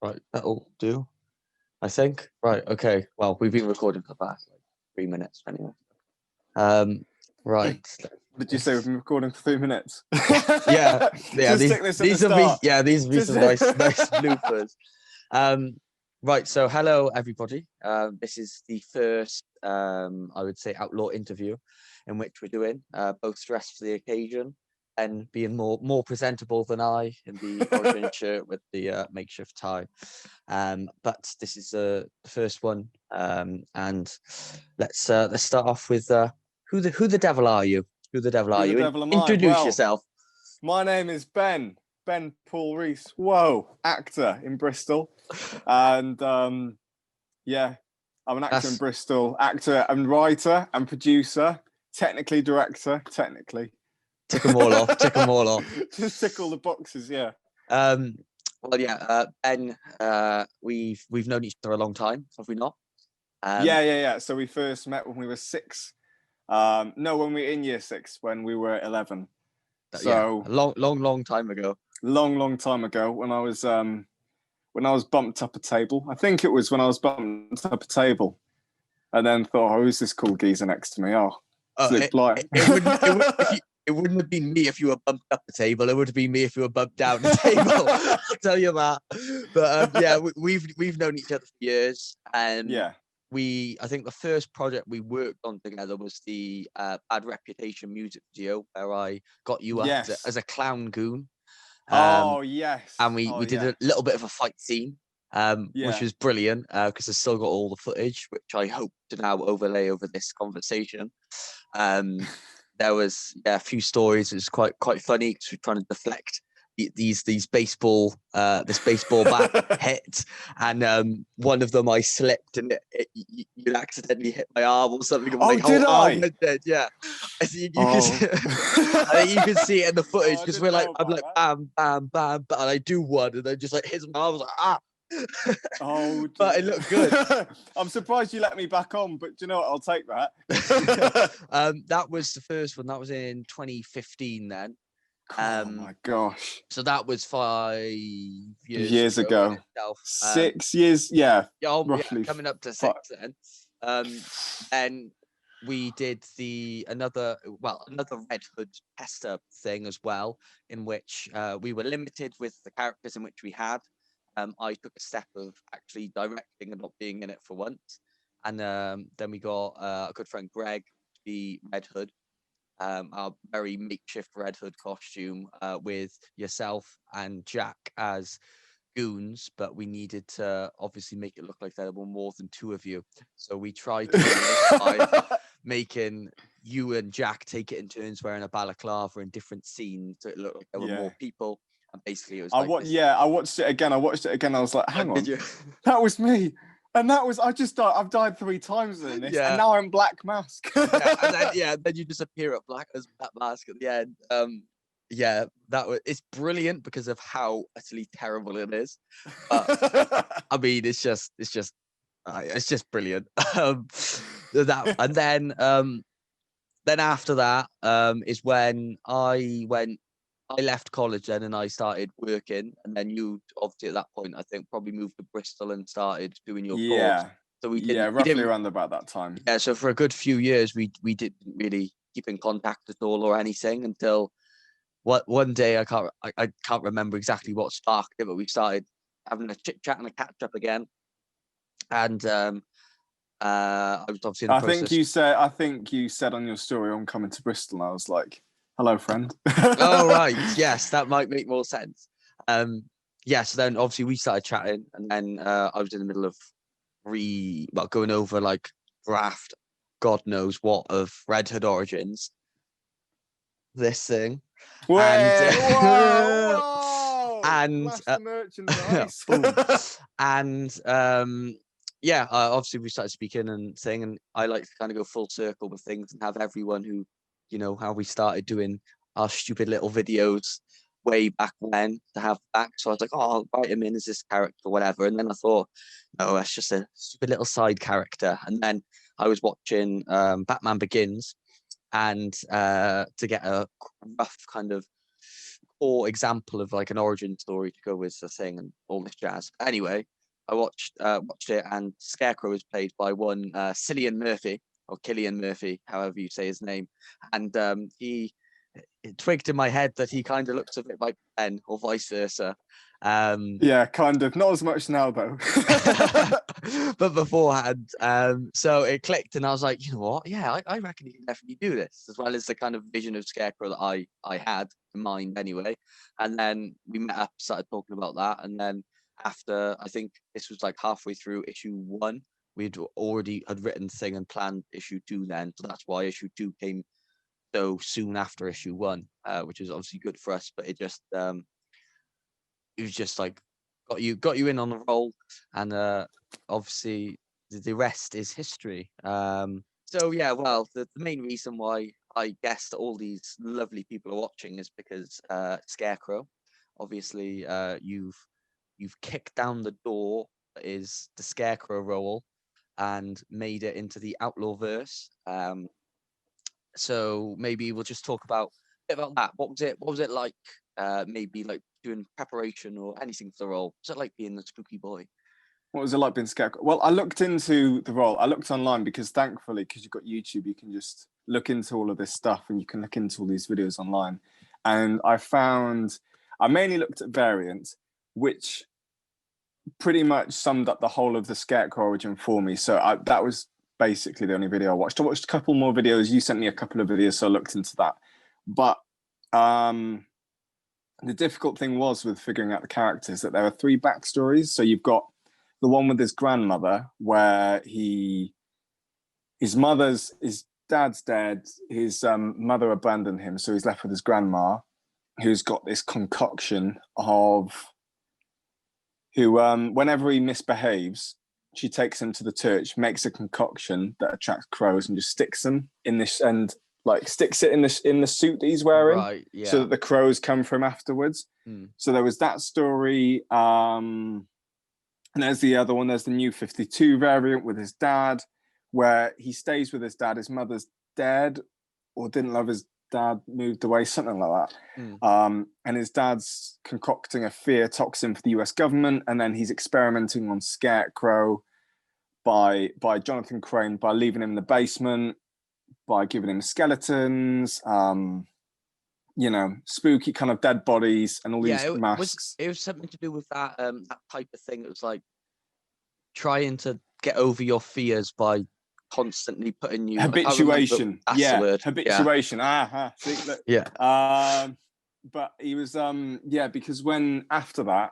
Right, that'll do, I think. Right, okay. Well, we've been recording for the past 3 minutes anyway. Right. Did you say we've been recording for 3 minutes? Yeah. Just stick this at the start. These will be some nice bloopers. Right, so hello everybody. This is the first, I would say, outlaw interview in which we're doing, both dressed for the occasion and being more presentable than I in the origin shirt with the makeshift tie. But this is the first one, and let's start off with who the devil are you? Who the devil are you? Introduce yourself. My name is Ben Paul Rees. Whoa, actor in Bristol, and yeah, I'm an actor in Bristol. Actor and writer and producer. Technically director. Technically. Tick them all off. Tick them all off. Just tick all the boxes. Yeah. Well, yeah. Ben, we've known each other a long time, have we not? Yeah. So we first met when we were 6. No, when we were in year 6, when we were 11. So yeah, a long time ago. Long time ago, when I was bumped up a table. I think it was when I was bumped up a table, and then thought, "Oh, who's this cool geezer next to me?" It wouldn't have been me if you were bumped up the table. It would have been me if you were bumped down the table. I'll tell you that. But yeah, we've known each other for years, and I think the first project we worked on together was the Bad Reputation music video, where I got you up as a clown goon. And we did a little bit of a fight scene, which was brilliant because I've still got all the footage, which I hope to now overlay over this conversation. There was a few stories. It was quite funny because we're trying to deflect these baseball bat hit, and one of them I slipped and you accidentally hit my arm or something. Did I? Dead. Yeah, I think you can see it in the footage because I'm like bam, bam, bam, and I do one and then just like hits my arm. I was like but it looked good. I'm surprised you let me back on, but do you know what? I'll take that. That was the first one. That was in 2015 then. Oh my gosh. So that was 5 years ago. 6 years, roughly. Coming up to 6 then. And we did another Red Hood tester thing as well, in which we were limited with the characters in which we had. I took a step of actually directing and not being in it for once. And then we got a good friend Greg to be Red Hood, our very makeshift Red Hood costume, with yourself and Jack as goons, but we needed to obviously make it look like there were more than 2 of you. So we tried to by making you and Jack take it in turns wearing a balaclava in different scenes so it looked like there were more people. And basically it was I watched it again. I was like, hang on, that was me. And that was, I've died 3 times in this, and now I'm Black Mask. Then you disappear at Black Mask at the end. It's brilliant because of how utterly terrible it is. I mean, it's just brilliant. Then after that is when I left college then and I started working, and then you obviously at that point I think probably moved to Bristol and started doing your course. So roughly around about that time. Yeah, so for a good few years we didn't really keep in contact at all or anything until one day I can't remember exactly what sparked it, but we started having a chit chat and a catch up again. And I was obviously in the process. I think you said on your story, I'm coming to Bristol, and I was like, hello, friend. Oh, right. Yes, that might make more sense. So then obviously we started chatting, and then I was in the middle of going over like draft, God knows what, of Red Hood Origins. This thing. Whoa! And merchandise. And obviously we started speaking and saying, and I like to kind of go full circle with things and have everyone who, you know, how we started doing our stupid little videos way back when to have back. So I was like, I'll write him in as this character or whatever. And then I thought, no, that's just a stupid little side character. And then I was watching Batman Begins, and to get a rough kind of poor example of like an origin story to go with the thing and all this jazz. Anyway, I watched it, and Scarecrow is played by one Cillian Murphy, or Killian Murphy, however you say his name, and it twigged in my head that he kind of looks a bit like Ben, or vice versa. Yeah, kind of. Not as much now though. But beforehand, so it clicked, and I was like, you know what? Yeah, I reckon he can definitely do this, as well as the kind of vision of Scarecrow that I had in mind anyway. And then we met up, started talking about that, and then after, I think this was like halfway through issue 1, we'd already had written thing and planned issue 2 then, so that's why issue 2 came so soon after issue 1, which is obviously good for us. But it was just like got you in on the roll, and obviously the rest is history. So yeah, well, the main reason why I guess that all these lovely people are watching is because Scarecrow, obviously, you've kicked down the door that is the Scarecrow role and made it into the Outlaw verse. So maybe we'll just talk about a bit about that. What was it like? Maybe like doing preparation or anything for the role. What's it like being the spooky boy? What was it like being Scarecrow? Well, I looked into the role. I looked online because thankfully, because you've got YouTube, you can just look into all of this stuff, and you can look into all these videos online. And I mainly looked at variants, which pretty much summed up the whole of the Scarecrow origin for me. So that was basically the only video I watched. I watched a couple more videos. You sent me a couple of videos, so I looked into that. But the difficult thing was with figuring out the characters that there are 3 backstories. So you've got the one with his grandmother, where his dad's dead, his mother abandoned him, so he's left with his grandma, who's got this concoction of whenever he misbehaves, she takes him to the church, makes a concoction that attracts crows, and just sticks them in this, and like sticks it in the suit that he's wearing, right? Yeah. So that the crows come for him afterwards. So there was that story. And there's the other one. There's the New 52 variant with his dad, where he stays with his dad. His mother's dead, or didn't love his dad, moved away, something like that. And his dad's concocting a fear toxin for the US government, and then he's experimenting on Scarecrow by Jonathan Crane, by leaving him in the basement, by giving him skeletons, spooky kind of dead bodies and all these masks. It was something to do with that that type of thing. It was like trying to get over your fears by constantly putting you habituation. That's the word. Habituation. Yeah. See, look. Yeah. But he was because when after that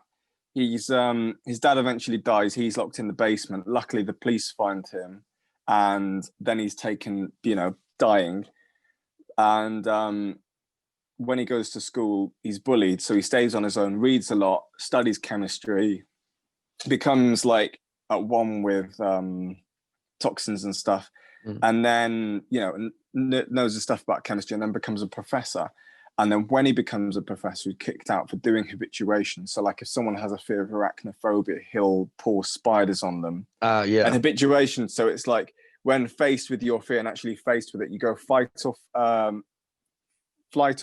his dad eventually dies, he's locked in the basement. Luckily the police find him, and then he's taken, dying. And when he goes to school, he's bullied, so he stays on his own, reads a lot, studies chemistry, becomes like at one with toxins and stuff, and then knows the stuff about chemistry, and then becomes a professor. And then when he becomes a professor, he's kicked out for doing habituation. So like if someone has a fear of arachnophobia, he'll pour spiders on them. And habituation, so it's like when faced with your fear and actually faced with it, you go flight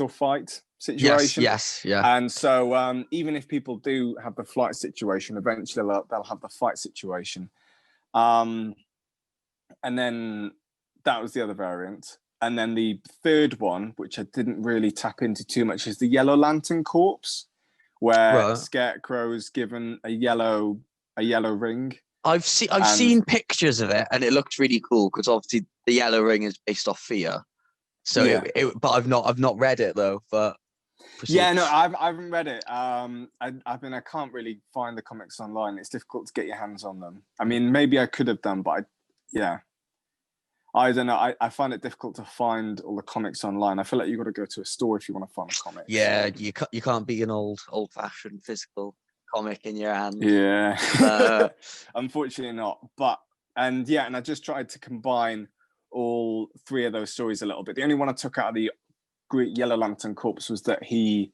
or fight situation. Yes, yeah. And so even if people do have the flight situation, eventually they'll have the fight situation. And then that was the other variant. And then the third one, which I didn't really tap into too much, is the Yellow Lantern Corpse, where Scarecrow is given a yellow ring. I've seen pictures of it, and it looks really cool because obviously the yellow ring is based off fear. So, but I've not read it though. But yeah, no, I haven't read it. I can't really find the comics online. It's difficult to get your hands on them. I mean, maybe I could have done, but I don't know. I find it difficult to find all the comics online. I feel like you've got to go to a store if you want to find a comic. Yeah, you can't be an old-fashioned physical comic in your hand. Yeah, unfortunately not. And I just tried to combine all 3 of those stories a little bit. The only one I took out of the Yellow Lantern Corpse was that he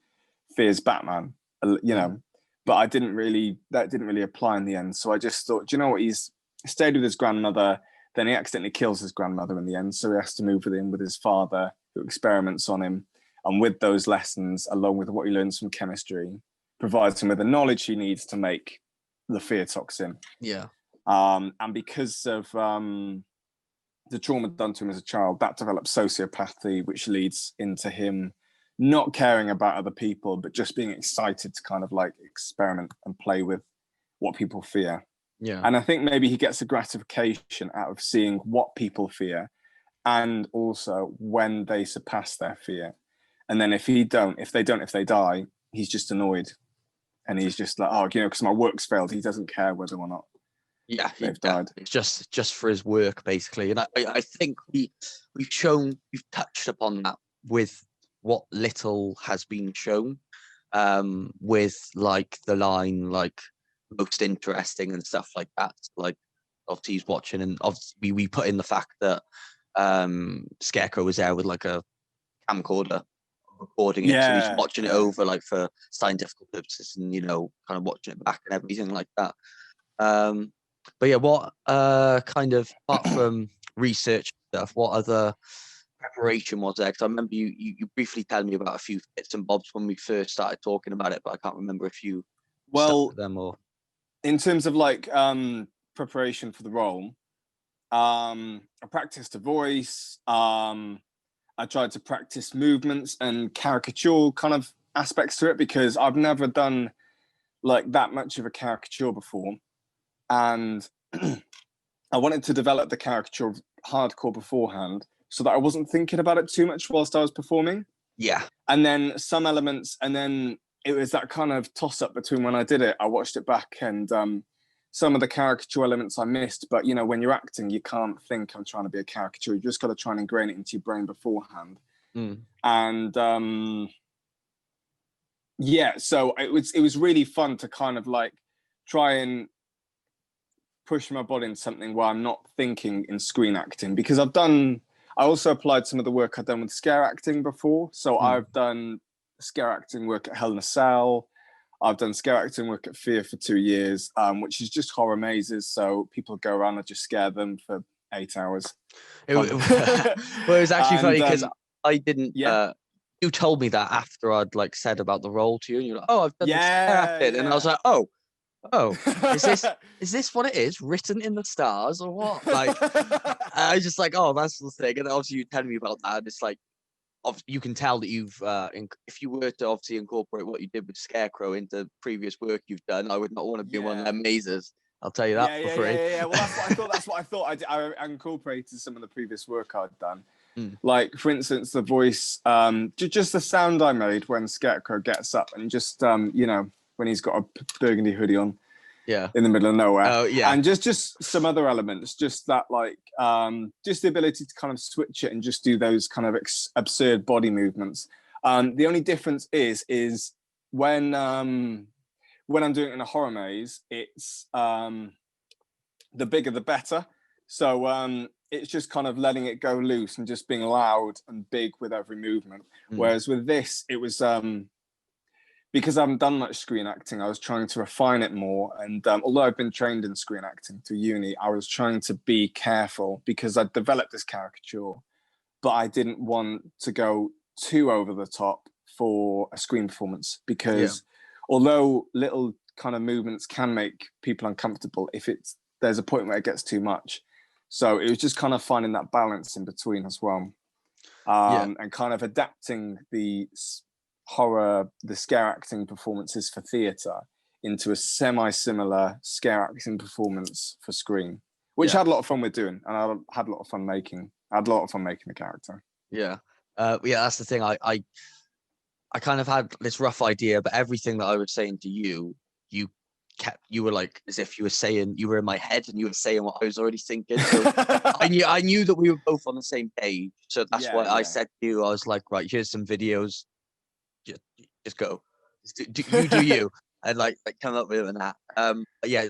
fears Batman, but that didn't really apply in the end. So I just thought, do you know what? He's stayed with his grandmother, then he accidentally kills his grandmother in the end, so he has to move with his father, who experiments on him. And with those lessons, along with what he learns from chemistry, provides him with the knowledge he needs to make the fear toxin. Yeah. And because of the trauma done to him as a child, that develops sociopathy, which leads into him not caring about other people, but just being excited to kind of like experiment and play with what people fear. Yeah. And I think maybe he gets a gratification out of seeing what people fear, and also when they surpass their fear. And then if they die, he's just annoyed. And he's just like, oh, because my work's failed. He doesn't care whether or not they've died. It's just for his work, basically. And I think we've touched upon that with what little has been shown, with like the line, like, most interesting and stuff like that. Like, obviously he's watching, and obviously we put in the fact that Scarecrow was there with like a camcorder recording it, so he's watching it over like for scientific purposes, and kind of watching it back and everything like that. But yeah, what kind of, apart from research stuff, what other preparation was there? Because I remember you briefly telling me about a few bits and bobs when we first started talking about it, but I can't remember if you stuck with them or. In terms of like preparation for the role, I practiced a voice. I tried to practice movements and caricatural kind of aspects to it, because I've never done like that much of a caricature before. And I wanted to develop the caricature hardcore beforehand so that I wasn't thinking about it too much whilst I was performing. Yeah. And then some elements, and then it was that kind of toss up between when I did it, I watched it back, and some of the caricature elements I missed. But, when you're acting, you can't think I'm trying to be a caricature. You just got to try and ingrain it into your brain beforehand. And so it was really fun to kind of like try and push my body into something where I'm not thinking in screen acting, because I also applied some of the work I've done with scare acting before. So I've done scare acting work at Hell in a Cell. I've done scare acting work at Fear for 2 years, which is just horror mazes. So people go around and just scare them for 8 hours. Well, it was actually funny because I didn't. You told me that after I'd like said about the role to you, and you're like, "Oh, I've done scare acting," and I was like, "Oh, is this what it is? Written in the stars or what?" Like, I was just like, "Oh, that's the thing." And obviously, you telling me about that, and it's like, you can tell that you've, if you were to obviously incorporate what you did with Scarecrow into previous work you've done, I would not want to be in one of them mazes. I'll tell you that for free. Yeah. Well, that's what I thought. I incorporated some of the previous work I'd done. Like, for instance, the voice, just the sound I made when Scarecrow gets up, and just, when he's got a burgundy hoodie on. Yeah. In the middle of nowhere. Oh, yeah. And just some other elements, just that, like, just the ability to kind of switch it and just do those kind of absurd body movements. The only difference is when I'm doing it in a horror maze, it's the bigger the better. So it's just kind of letting it go loose and just being loud and big with every movement. Whereas with this, it was because I haven't done much screen acting, I was trying to refine it more. And although I've been trained in screen acting through uni, I was trying to be careful, because I'd developed this caricature, but I didn't want to go too over the top for a screen performance, because although little kind of movements can make people uncomfortable, there's a point where it gets too much. So it was just kind of finding that balance in between as well. And kind of adapting the scare acting performances for theatre into a semi-similar scare acting performance for screen, which I had a lot of fun with doing, and I had a lot of fun making the character. That's the thing. I kind of had this rough idea, but everything that I was saying to you were like, as if you were saying, you were in my head and you were saying what I was already thinking. So I knew that we were both on the same page. So that's why I said to you, I was like, right, here's some videos. Just go. You do you. And like come up with that.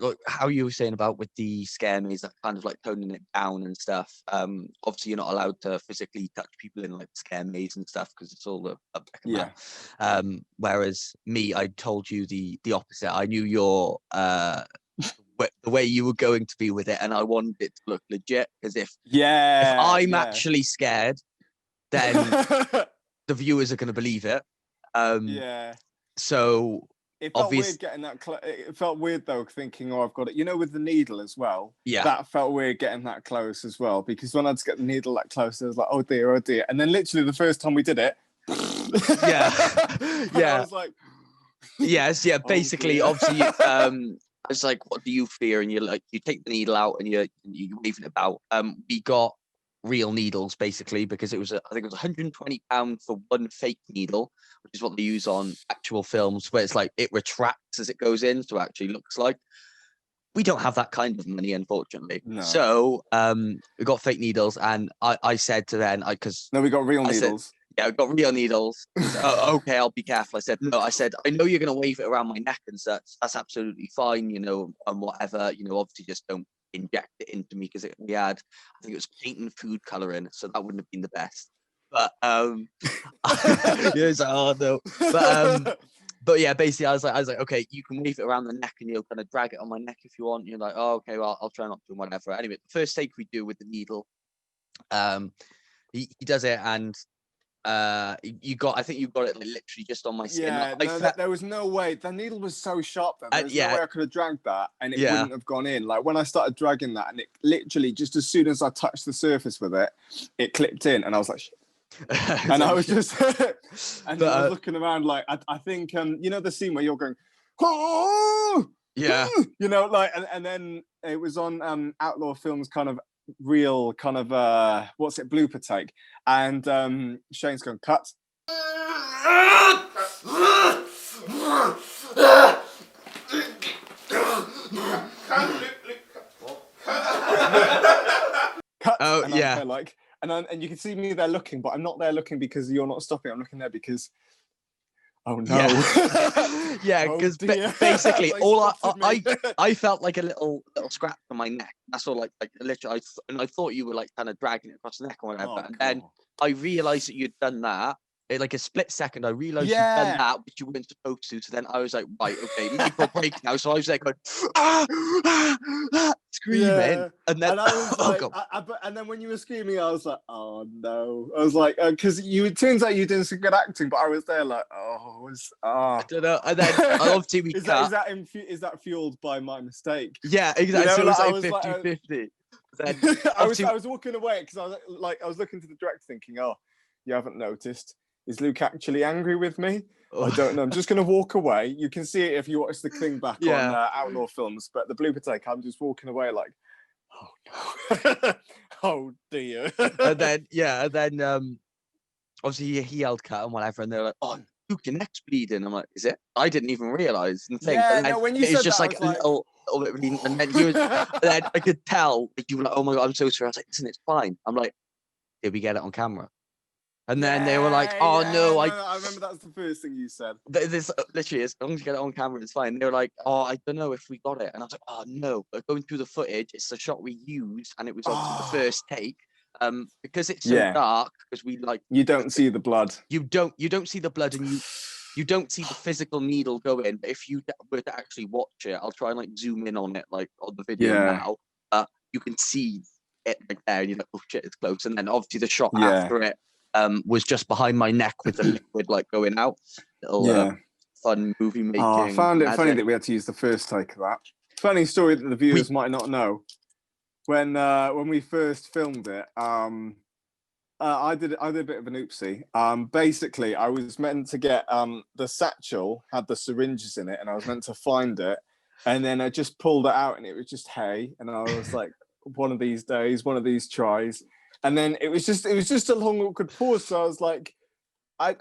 Look, how you were saying about with the scare maze, that kind of like toning it down and stuff. Obviously you're not allowed to physically touch people in like scare maze and stuff, because it's all the public. Whereas me, I told you the opposite. I knew your the way you were going to be with it, and I wanted it to look legit, as if I'm actually scared, then the viewers are going to believe it. Yeah. So it felt weird getting that. It felt weird though, thinking, "Oh, I've got it." You know, with the needle as well. Yeah. That felt weird getting that close as well, because when I'd get the needle that close, I was like, "Oh dear, oh dear." And then literally the first time we did it, yeah, I was like, yes, yeah. Basically, oh obviously, I was like, "What do you fear?" And you're like, you take the needle out and you're waving it about. We got real needles basically, because it was I think it was £120 for one fake needle, which is what they use on actual films, where it's like it retracts as it goes in, so it actually looks like. We don't have that kind of money, unfortunately. No. So we got fake needles, and I said to them, because no, we got real needles. Yeah, I've got real needles. Okay, I'll be careful. I said, no, I know you're going to wave it around my neck and such. That's absolutely fine, and whatever, obviously just don't inject it into me, because we had, I think it was paint and food coloring, so that wouldn't have been the best. But, it's like, oh no. But yeah, basically I was like, okay, you can wave it around the neck and you'll kind of drag it on my neck if you want. You're like, oh, okay, well, I'll try not to, whatever. Anyway, the first take we do with the needle, he does it, and I think you got it like literally just on my skin. Yeah, there was no way. The needle was so sharp that there was no way I could have dragged that and it wouldn't have gone in. Like when I started dragging that, and it literally, just as soon as I touched the surface with it, it clipped in, and I was like, shit. And I was just and then I was looking around, like I think the scene where you're going, oh! Yeah, like, and then it was on Outlaw Films kind of real kind of blooper take, and Shane's going, cut. Cut. Oh, and yeah. I'm like, and you can see me there looking, but I'm not there looking because you're not stopping. I'm looking there because, oh no. Yeah, because basically I felt like a little scratch on my neck. That's all. Like literally, I thought you were like kind of dragging it across the neck or whatever. Oh, and then I realized that you'd done that. In like a split second, I realized you'd done that, which you weren't supposed to. So then I was like, right, okay, make or break now. So I was like going, screaming, and then I was like, and then when you were screaming, I was like, oh no. I was like, because it turns out you did some good acting, but I was there like, I don't know. And then obviously we is that fueled by my mistake? Yeah, exactly. So it was like 50-50. Then I was walking away because I was looking to the director thinking, oh, you haven't noticed. Is Luke actually angry with me? I don't know. I'm just going to walk away. You can see it if you watch the thing back on Outlaw Films, but the blooper take, I'm just walking away like, oh no, oh dear. And then obviously he yelled cut and whatever, and they're like, oh, Luke, your neck's bleeding. I'm like, is it? I didn't even realize. And when you said just that, like a little bit bleeding, and then you, then I could tell that you were like, oh my god, I'm so sorry. I was like, listen, it's fine. I'm like, did we get it on camera? And then they were like, "Oh no, I remember that was the first thing you said." This literally, as long as you get it on camera, it's fine. They were like, "Oh, I don't know if we got it," and I was like, "Oh no!" But going through the footage, it's the shot we used, and it was obviously the first take. Because it's so dark, because you don't see the blood. You don't see the blood, and you don't see the physical needle go in. But if you were to actually watch it, I'll try and like zoom in on it, like on the video now. You can see it like there, and you're like, "Oh shit, it's close." And then obviously the shot after it. Was just behind my neck with the liquid like going out. Little fun movie making. I found it funny that we had to use the first take of that. Funny story that the viewers might not know. When we first filmed it, I did a bit of an oopsie. Basically, I was meant to get the satchel had the syringes in it, and I was meant to find it, and then I just pulled it out, and it was just hay, and I was like, one of these days, one of these tries. And then it was just a long awkward pause. So I was like, I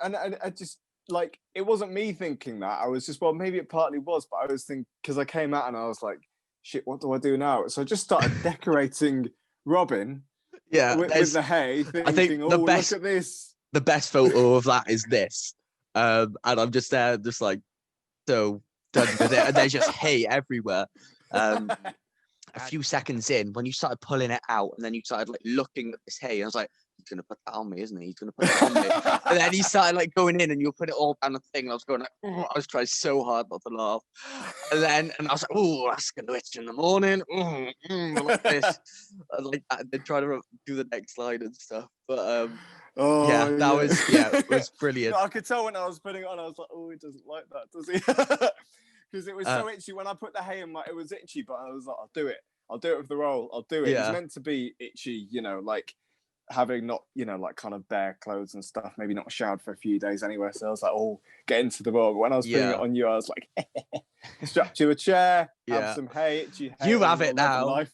just like, it wasn't me thinking that. I was just, well, maybe it partly was, but I was thinking, because I came out and I was like, shit, what do I do now? So I just started decorating Robin with the hay, thinking, I think look at this. The best photo of that is this. And I'm just there, just like, so done with it. And there's just hay everywhere. A few seconds in, when you started pulling it out, and then you started like looking at this hay, I was like, he's gonna put that on me, isn't he? He's gonna put it on me. And then he started like going in, and you put it all down the thing. And I was going like, I was trying so hard not to laugh. And I was like, oh, that's gonna itch in the morning. Like this, and like that, and then trying to do the next line and stuff. But Oh, yeah, that was it was brilliant. I could tell when I was putting it on, I was like, oh, he doesn't like that, does he? Because it was so itchy. When I put the hay in, it was itchy, but I was like, I'll do it with the roll. I'll do it. Yeah. It's meant to be itchy, like having not, like kind of bare clothes and stuff, maybe not showered for a few days anyway. So I was like, oh, get into the roll. But when I was putting it on you, I was like, strap to a chair, have some hay, itchy hay. You have it now. Life.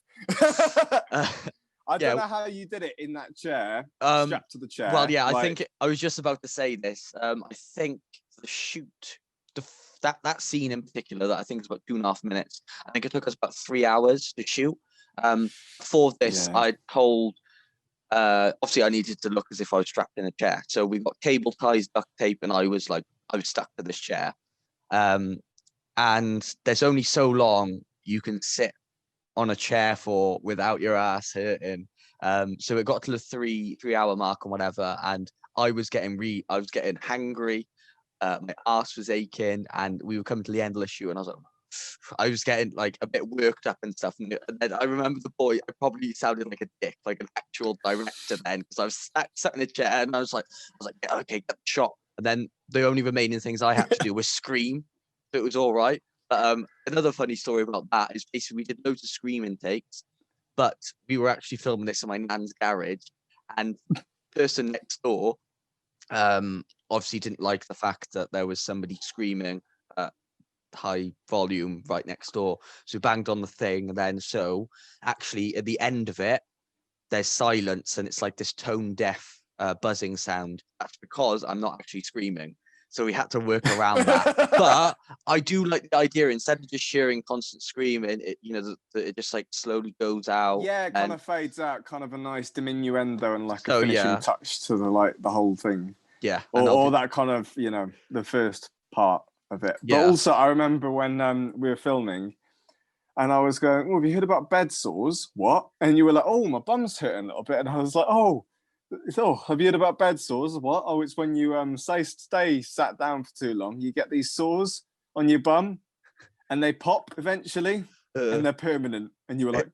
I don't know how you did it in that chair, strapped to the chair. Well, yeah, I think I was just about to say this. I think the shoot, that scene in particular, that I think is about 2.5 minutes. I think it took us about 3 hours to shoot. For this, I told, obviously I needed to look as if I was strapped in a chair. So we got cable ties, duct tape, and I was stuck to this chair. And there's only so long you can sit on a chair for without your ass hurting. So it got to the 3 hour mark and whatever, and I was getting hangry. My ass was aching, and we were coming to the end of the shoot, and I was getting like a bit worked up and stuff. And then I remember the boy, I probably sounded like a dick, like an actual director then, because I was sat in a chair and I was like, yeah, okay, get the shot. And then the only remaining things I had to do was scream. So it was all right. But another funny story about that is basically we did loads of screaming takes, but we were actually filming this in my nan's garage, and the person next door obviously didn't like the fact that there was somebody screaming at high volume right next door. So we banged on the thing, and then so actually at the end of it, there's silence, and it's like this tone deaf buzzing sound. That's because I'm not actually screaming. So we had to work around that. But I do like the idea, instead of just sharing constant screaming, it just like slowly goes out. Yeah, it kind of fades out, kind of a nice diminuendo and like a finishing touch to the whole thing. Yeah. Or that kind of, the first part of it. Yeah. But also I remember when we were filming and I was going, oh, have you heard about bed sores? What? And you were like, oh, my bum's hurting a little bit. And I was like, oh, have you heard about bed sores? What? Oh, it's when you stay sat down for too long, you get these sores on your bum and they pop eventually and they're permanent. And you were like,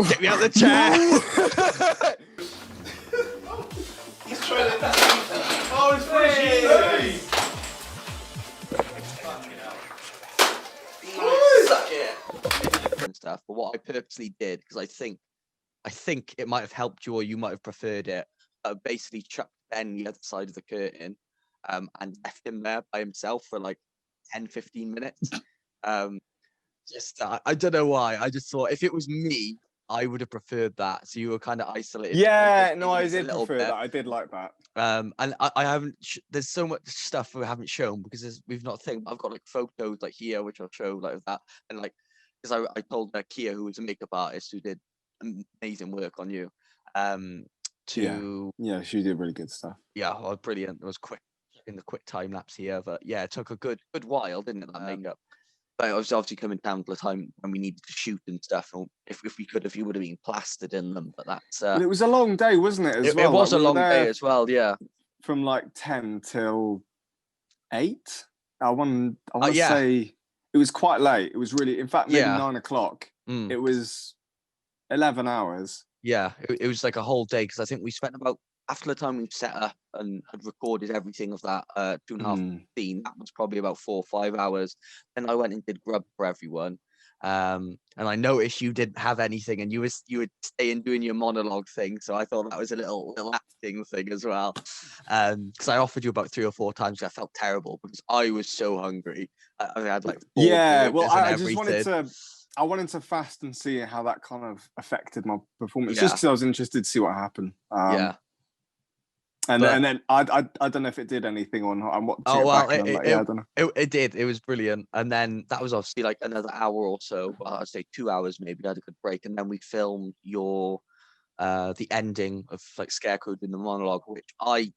get me out of the chair. He's trying to oh, it's pretty easy. And stuff. But what I purposely did, because I think it might have helped you, or you might have preferred it. Basically, chucked Ben the other side of the curtain, and left him there by himself for like 10-15 minutes. I don't know why. I just thought if it was me, I would have preferred that. So you were kind of isolated. Yeah, no, I did prefer that. I did like that. And I haven't. There's so much stuff we haven't shown because we've not think. I've got like photos like here, which I'll show like that, and like because I told Kia, who was a makeup artist who did amazing work on you, yeah, she did really good stuff. Yeah, oh, brilliant. It was quick in the quick time lapse here, but yeah, it took a good while, didn't it? That makeup. But it was obviously coming down to the time when we needed to shoot and stuff. Or if we could have, you would have been plastered in them. But that's. But it was a long day, wasn't it? It was a long day as well. Yeah. From like 10 till 8. I want to say it was quite late. It was really, in fact, maybe 9 o'clock. It was 11 hours. Yeah, it was like a whole day because I think we spent about, after the time we set up and had recorded everything of that 2.5 scene, that was probably about 4 or 5 hours. Then I went and did grub for everyone. And I noticed you didn't have anything, and you would stay and doing your monologue thing. So I thought that was a little acting thing as well. Because I offered you about 3 or 4 times. I felt terrible because I was so hungry. I had like I wanted to fast and see how that kind of affected my performance, just because I was interested to see what happened. And then I don't know if it did anything or not. I'm watching I don't know. It did. It was brilliant. And then that was obviously like another hour or so. Well, I'd say 2 hours maybe. I had a good break, and then we filmed the ending of like Scarecrow doing the monologue, which I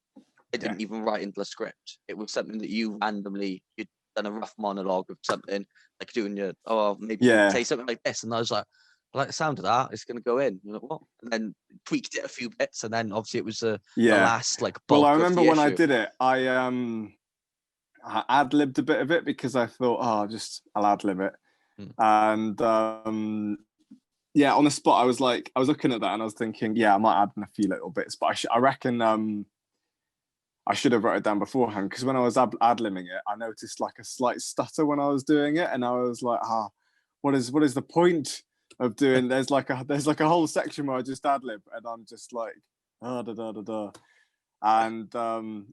didn't even write into the script. It was something that you'd done a rough monologue of something, like doing your say something like this, and I was like, I like the sound of that, it's going to go in. You're like, what? And then tweaked it a few bits, and then obviously it was the last like bulk. Well, I remember when I did it, I ad-libbed a bit of it because I thought, I'll ad-lib it. And yeah, on the spot, I was looking at that and I was thinking, yeah, I might add in a few little bits, but I reckon I should have wrote it down beforehand, because when I was ad-libbing it, I noticed like a slight stutter when I was doing it, and I was like, what is the point of doing? There's like a whole section where I just ad-lib, and I'm just like, da da da da. And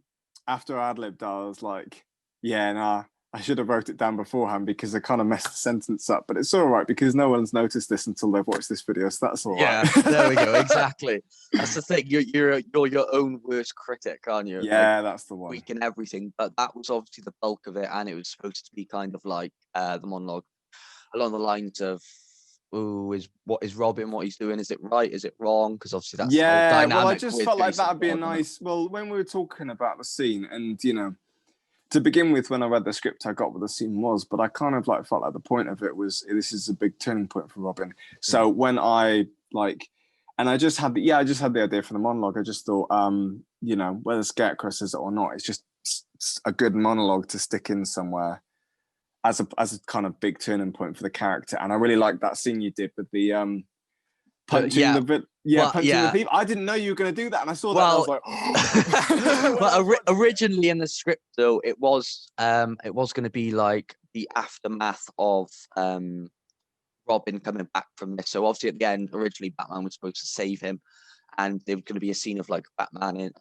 after I ad-libbed, I was like, yeah, nah, I should have wrote it down beforehand, because I kind of messed the sentence up. But it's all right, because no one's noticed this until they've watched this video, so that's all right. Yeah, there we go. Exactly. That's the thing. You're your own worst critic, aren't you? Yeah, like, that's the one. Weak and everything, but that was obviously the bulk of it, and it was supposed to be kind of like the monologue along the lines of, what is Robin, what he's doing, is it right, is it wrong? Because obviously that's the whole dynamic. Well, I just felt like that'd be a nice. Well, when we were talking about the scene, and to begin with, when I read the script, I got what the scene was, but I kind of like felt like the point of it was, this is a big turning point for Robin. So when I and I just had the idea for the monologue. I just thought, whether Scarecrow says it or not, it's just a good monologue to stick in somewhere as a kind of big turning point for the character. And I really liked that scene you did with the punching the thief. I didn't know you were going to do that, and I saw that, and I was like, oh. Well, originally in the script, though, it was going to be like the aftermath of Robin coming back from this. So obviously at the end, originally Batman was supposed to save him, and there was going to be a scene of like Robin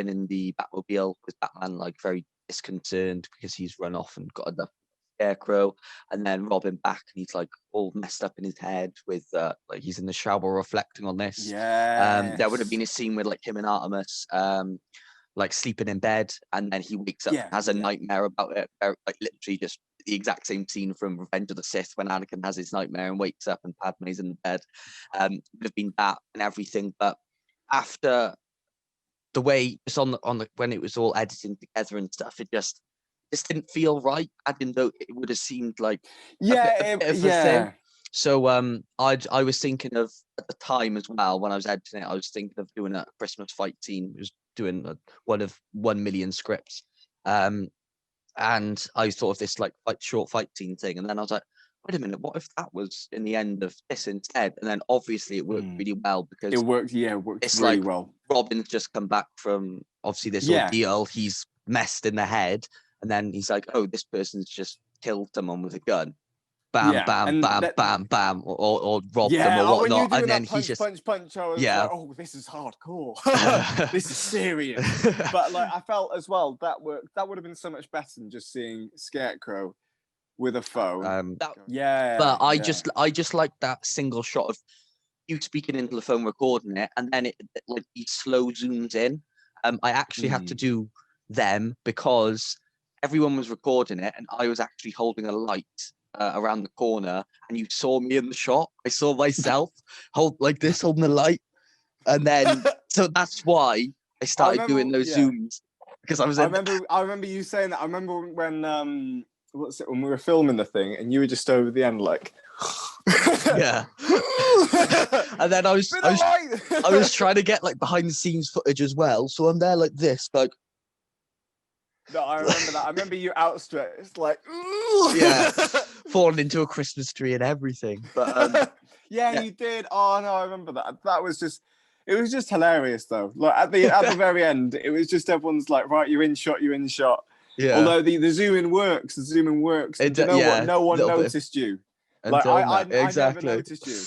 in the Batmobile, with Batman like very disconcerted because he's run off and got enough Scarecrow, and then Robin back, and he's like all messed up in his head with like he's in the shower reflecting on this. Yeah. There would have been a scene with like him and Artemis like sleeping in bed, and then he wakes up and has a nightmare about it, like literally just the exact same scene from Revenge of the Sith, when Anakin has his nightmare and wakes up and Padme's in the bed. Would have been that and everything, but after the way it's on the when it was all editing together and stuff, it just didn't feel right. I didn't know, it would have seemed like a bit of a thing. So I was thinking of, at the time as well, when I was editing it, I was thinking of doing a Christmas fight scene. I was doing one of 1 million scripts, and I thought of this like short fight scene thing, and then I was like, wait a minute, what if that was in the end of this instead? And then obviously it worked really well, because it worked it's really like, well. Robin's just come back from obviously this ordeal. He's messed in the head, and then he's like, oh, this person's just killed someone with a gun. Bam, bam, bam, bam, bam, or rob them or whatnot. And then he just punch. I was like, oh, this is hardcore. This is serious. But like, I felt as well that would have been so much better than just seeing Scarecrow with a phone. But I just like that single shot of you speaking into the phone, recording it, and then it like he slow zooms in. I actually had to do them because everyone was recording it, and I was actually holding a light around the corner, and you saw me in the shot. I saw myself holding the light, and then so that's why I started doing those zooms, because I was. I remember you saying that. I remember when when we were filming the thing, and you were just over the end, like. Yeah. And then I was trying to get like behind the scenes footage as well, so I'm there like this, like. No, I remember that. I remember you outstretched, like, falling into a Christmas tree and everything. But you did. Oh no, I remember that. That was just, it was just hilarious though. Like at the very end, it was just everyone's like, right, you're in shot. Yeah. Although the zoom in works. And you know what? No one noticed you. Like I never noticed you.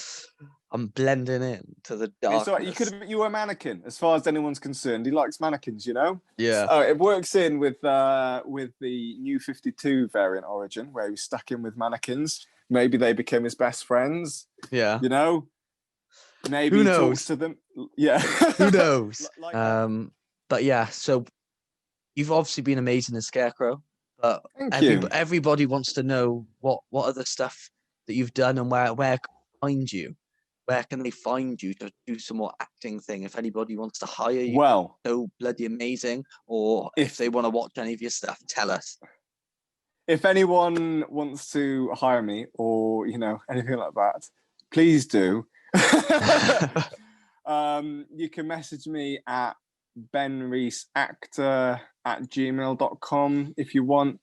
I'm blending in to the darkness. So you were a mannequin, as far as anyone's concerned. He likes mannequins, you know. Yeah. So it works in with the New 52 variant origin, where he was stuck in with mannequins. Maybe they became his best friends. Yeah. You know. Maybe who he knows? talks to them. Yeah. Who knows? But yeah. So you've obviously been amazing as Scarecrow. But everybody wants to know what other stuff that you've done, and where can they find you? Where can they find you to do some more acting thing? If anybody wants to hire you, so bloody amazing. Or if they want to watch any of your stuff, tell us. If anyone wants to hire me, or anything like that, please do. You can message me at benreesactor@gmail.com if you want.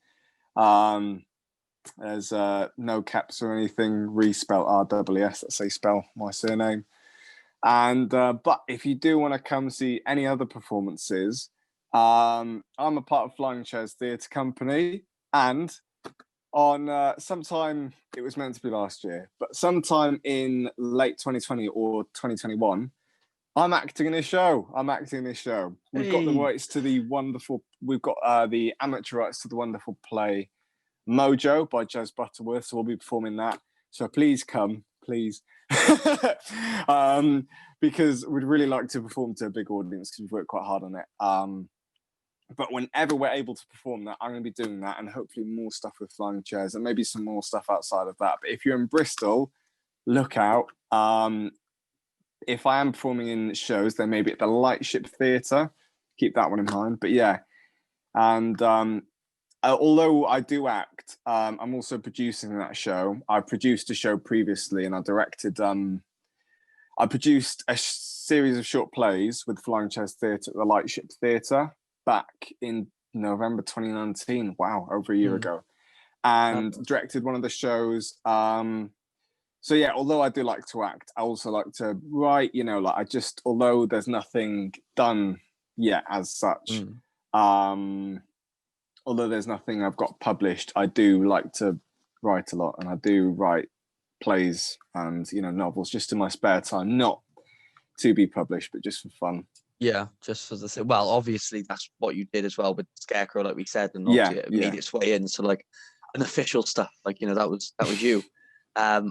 There's no caps or anything. Rees spelled R-E-E-S. That's how you spell my surname. And but if you do want to come see any other performances, I'm a part of Flying Chairs Theatre Company, and on sometime, it was meant to be last year, but sometime in late 2020 or 2021, I'm acting in a show. We've got the rights to the wonderful. We've got the amateur rights to the wonderful play Mojo by Jazz Butterworth. So we'll be performing that. So please come, please. Because we'd really like to perform to a big audience because we've worked quite hard on it. But whenever we're able to perform that, I'm going to be doing that, and hopefully more stuff with Flying Chairs and maybe some more stuff outside of that. But if you're in Bristol, look out. If I am performing in shows, then maybe at the Lightship Theatre. Keep that one in mind. But yeah, and although I do act, I'm also producing that show. I produced a show previously, and I directed. I produced a series of short plays with Flying Chairs Theatre at the Lightship Theatre back in November 2019. Wow, over a year ago, and directed one of the shows. So yeah, although I do like to act, I also like to write. Although there's nothing done yet as such. Although there's nothing I've got published, I do like to write a lot, and I do write plays and novels just in my spare time, not to be published, but just for fun. Yeah, just for the well, obviously that's what you did as well with Scarecrow, like we said, and obviously it made its way into like an official stuff. Like that was you. And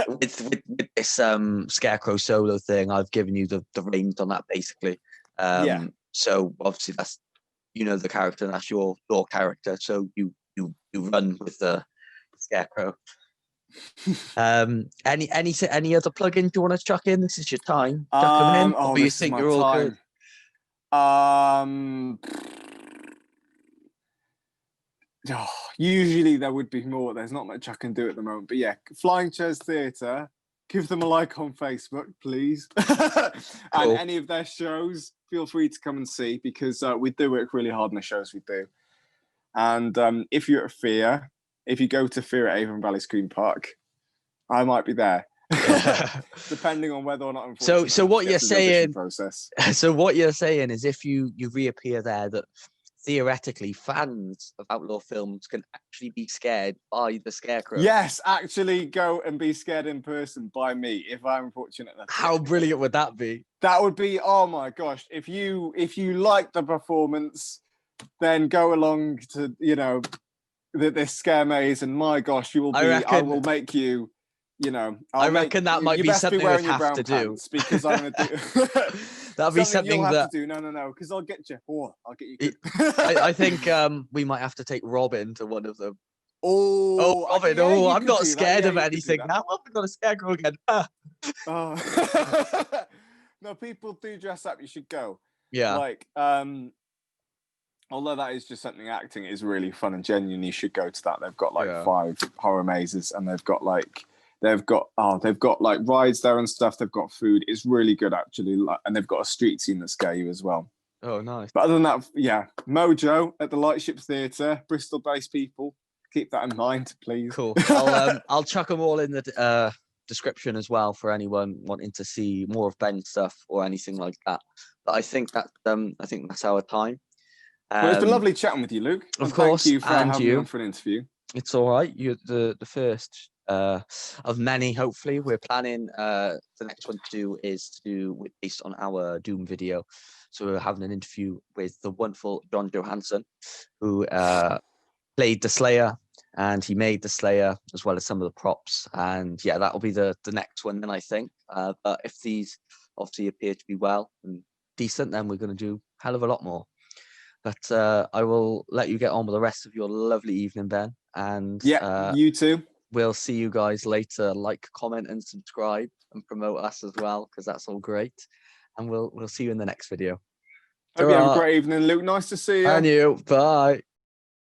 with this Scarecrow solo thing, I've given you the reins on that basically. So obviously that's the character, and that's your character. So you run with the Scarecrow. Any other plugins you want to chuck in? This is your time. Chuck them in. Or you think you're all good? Usually there would be more. There's not much I can do at the moment. But yeah, Flying Chairs Theatre. Give them a like on Facebook, please. And any of their shows, feel free to come and see, because we do work really hard on the shows we do. And if you're at Fear, if you go to Fear at Avon Valley Screen Park, I might be there. Depending on whether or not I'm so what you're saying so what you're saying is if you reappear there, that theoretically fans of outlaw films can actually be scared by the Scarecrow. Yes, actually go and be scared in person by me if I'm fortunate enough. How brilliant would that be? That would be, oh my gosh, if you like the performance, then go along to this scare maze, and my gosh, you will be I will make you I reckon that might be something we have to do, because I'm going to do that'll be something you'll have to do. No, because I'll get you. I'll get you. I think we might have to take Robin to one of them. Robin! I'm not scared of anything now. I've got a Scarecrow again. No, people do dress up. You should go. Yeah. Like, although that is just something acting is really fun and genuine, you should go to that. They've got 5 horror mazes, and they've got rides there and stuff. They've got food. It's really good actually, and they've got a street scene that scare you as well. Oh, nice. But other than that, yeah, Mojo at the Lightship Theatre, Bristol-based people. Keep that in mind, please. Cool. I'll chuck them all in the description as well for anyone wanting to see more of Ben's stuff or anything like that. But I think that's our time. Well, it's been lovely chatting with you, Luke. Of course, thank you for having me on for an interview. It's all right. You're the first of many. Hopefully, we're planning the next one to do is based on our Doom video. So we're having an interview with the wonderful John Johansson, who played the Slayer, and he made the Slayer as well as some of the props. And yeah, that'll be the next one then, I think. But if these obviously appear to be well and decent, then we're going to do a hell of a lot more. But I will let you get on with the rest of your lovely evening, Ben. And you too. We'll see you guys later. Like, comment, and subscribe, and promote us as well, because that's all great. And we'll see you in the next video. Hope you have a great evening, Luke. Nice to see you. And you. Bye.